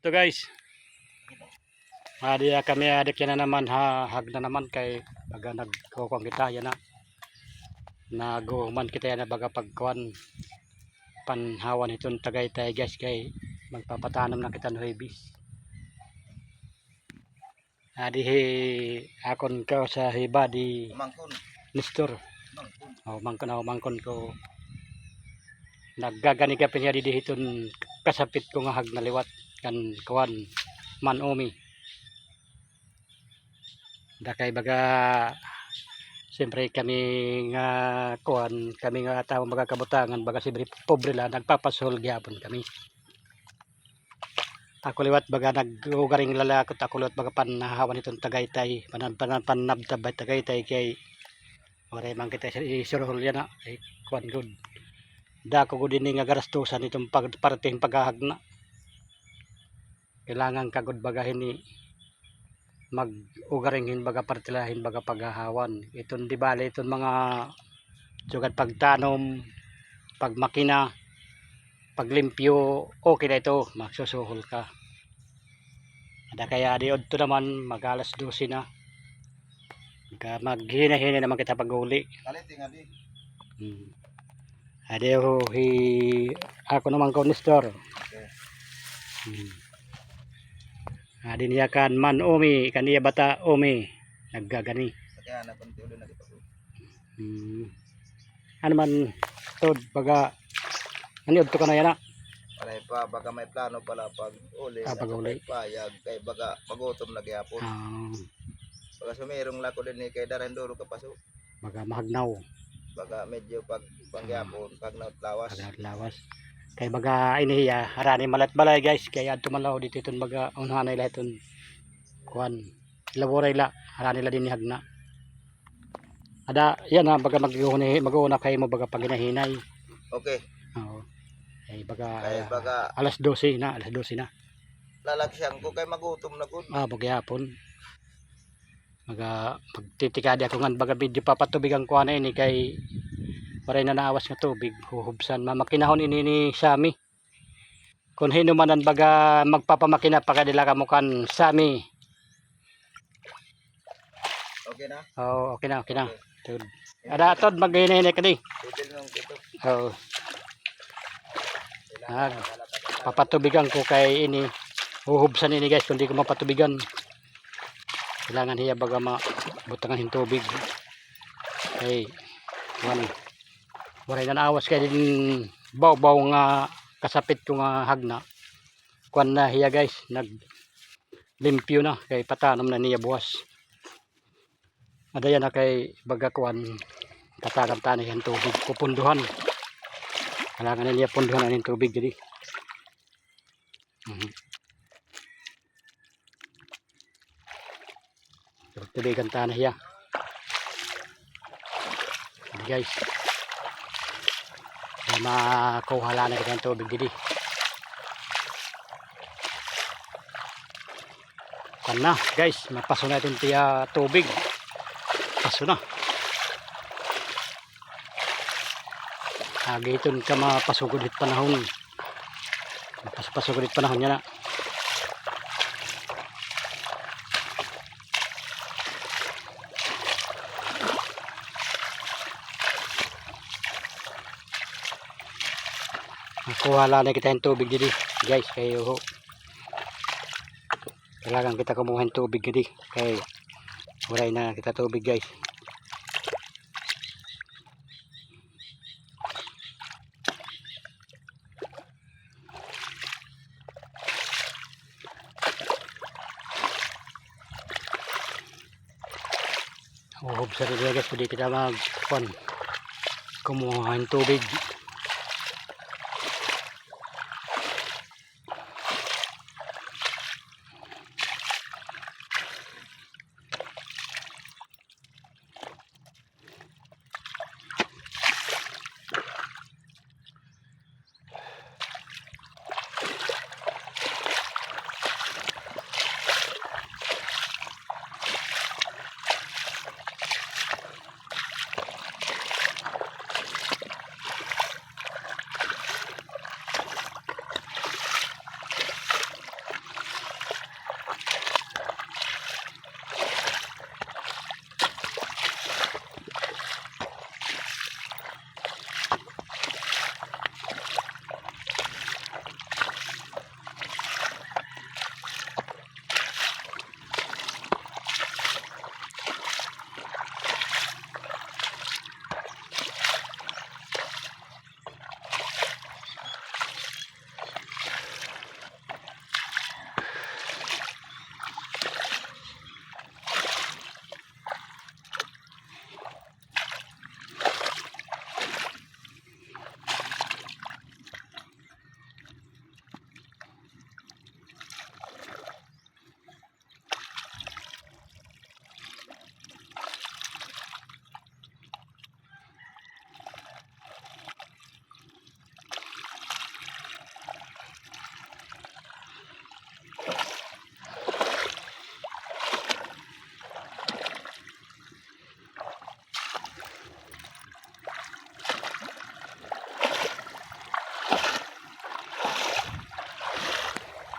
Ito guys, adi kami adik yan na naman hag na naman kay baga nagkukuha kita yan na naguman kita yan na baga pagkuhan panhawan itong Tagaytay guys kay magpapatanam na kita no hebis. Adi akon ko sa hiba di Mangkon. Nestor. Mangkon. Mangkon ko naggagani ka pinya di hiton kasapit ko nga hag na liwat kan kuan Manomi. Dakay baga siyempre kami nga kuan kami nga tao mga kabutangan baga siyempre pobre la nagpapasol gyapon kami. Ako liwat baga nag-ugaring lalakot ako liwat baga panhahawan itong Tagaytay panabtabay Tagaytay kay oray man kita isurhol yan na ay kuan good. Dako ko din nga garastusan itong parting paghahagna. Kailangan kagod bagahin ni mag-ugaringin baga partilahin baga paghahawan. Itong di bale itong mga sugad pagtanom, pagmakina, paglimpyo, okay na ito, magsusuhol ka. Ada kaya di odto naman mag alas 12 na. Maghina-hina naman kita pag-uli. Kalit nga di. Adeho ako naman ko Nestor. Okay. Adin niya kan Manomi kaniya bata Omi naggagani. Kaya na panti ulo na kita. Ano man tod baga ano udto ka na yan na? Paray pa baga may plano pala pag uli. Pag uli. Payag kay baga pagutom na gyapon. Baga sumirong lako din ni kay Daranduro kapaso. Baga mahagnaw. Baga medyo pag pangyapon pag nautlawas. Lawas. Kay baga iniya harani malat balay guys kay adto man law dito iton baga unhanay la iton kuan laboray la harani la din hagna. Ada yan ha baga mag-uuna kay mo baga paginahinay. Okay. Oo. Kay baga alas 12 na. Lalaksyan ko kay magutom na ko. Bagyapon. Magtitikadi ako nga baga video papatubigan ko na ini kay paray na naawas nga tubig huhubsan mamakinahon ini ni Sami kung hinumanan baga magpapamakina pagkadila ka mukan Sami. Okay na? Oo, okay na. Tud. Ada tod maghinay ka di. Oo. Papatubigan ko kay ini huhubsan ini guys kung di ko mapatubigan. Kailangan hiya baga mabutangan yung tubig. Hey, waray na naawas kay din baw nga kasapit ko nga hagna. Kuan na hiya guys, naglimpyo na kay patanom na niya buwas. Adayan na kay baga kuan katanam tanay ang tubig pupunduhan. Kailangan na niya punduhan ang tubig jadi. Tubigan tanah ya guys makuhala na kita ng tubig didi kan na guys mapaso na itong tiya tubig paso na agiton ka mapasugulit panahon mapasugulit panahon niya na. Kuhala na kita yung tubig dito guys kayo kailangan kita kumuha yung tubig dito kay waray na kita tubig guys. Uhubsan rin guys pwede kita kumuha yung tubig.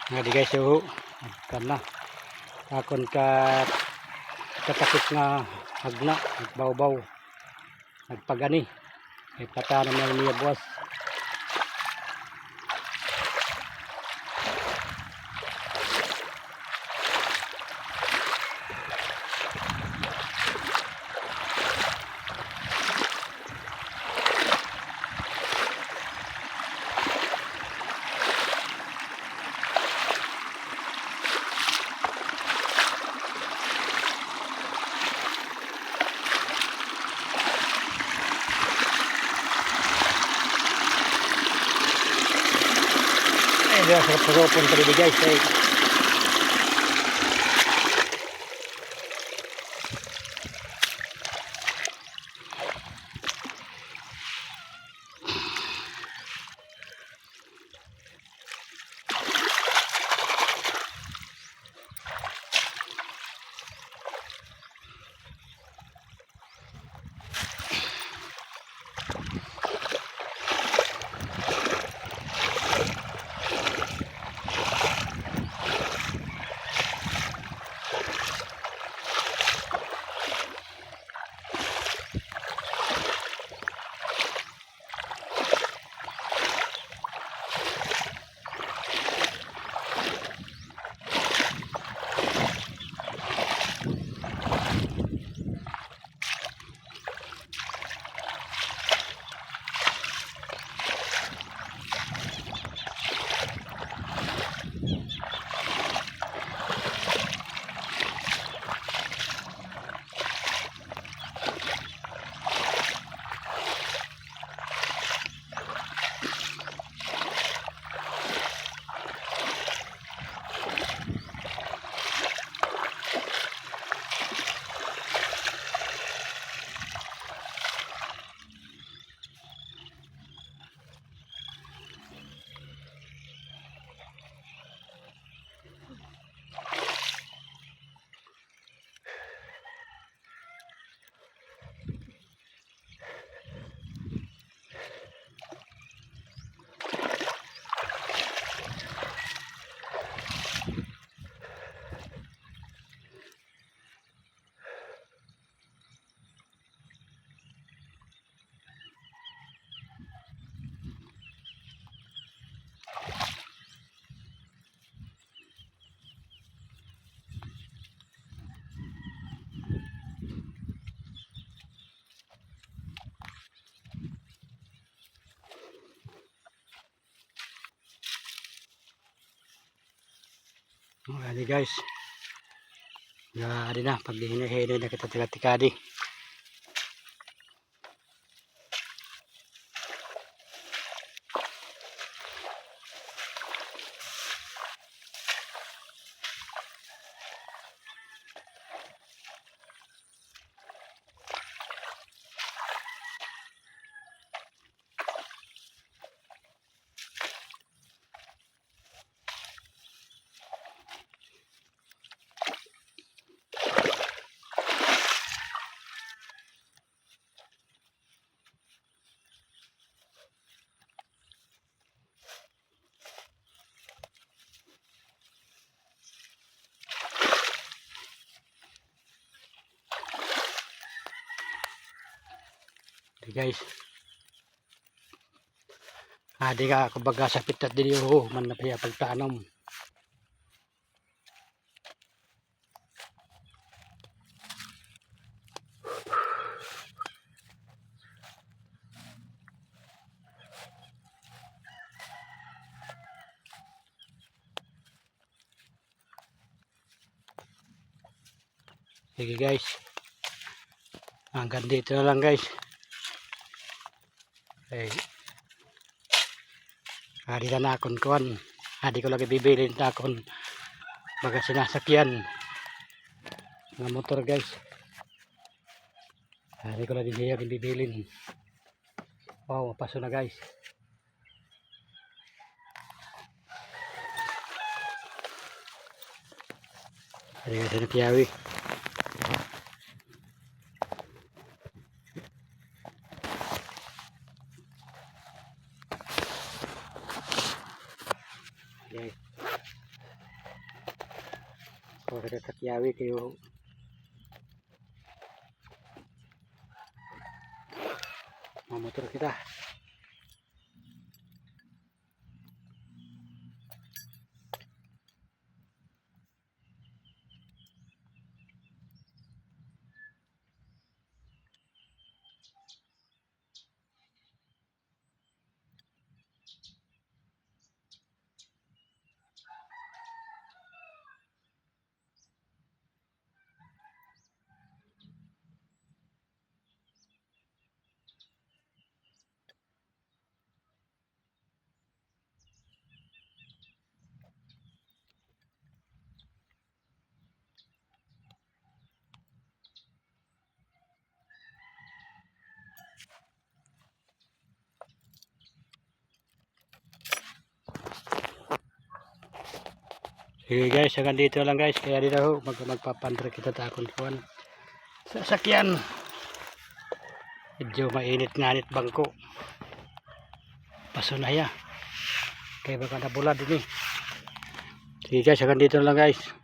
Nga di guys, so kana akon ka katakit nga hagna nagbaw-baw nagpagani ay patanan na niya buwas. Ay, sarap-sarapon tadi guys. Ay. Adi guys. Ya, adi na pag hinahinay na kita tika-tikadi. Adi guys. Adi ka kumbaga sa pitat dili ho man na paya pagtanom. Sige guys. Hanggang dito na lang guys. Ay. Adi na akon kuan. Adi ko lagi bibilin na akon baga sinasakyan ng motor guys. Adi ko lagi siya bibilin. Wow, paso na guys. Adi ka sa napiyawi. Okay. O sa Sakyawi kayo. Mamotor kita. Sige guys, hanggang dito lang guys. Kaya dito ho, magpapandra kita takon kuan. Sasakyan. Medyo mainit nganit bangko. Paso na ya. Kaya baka nabula din eh. Sige guys, hanggang dito lang guys.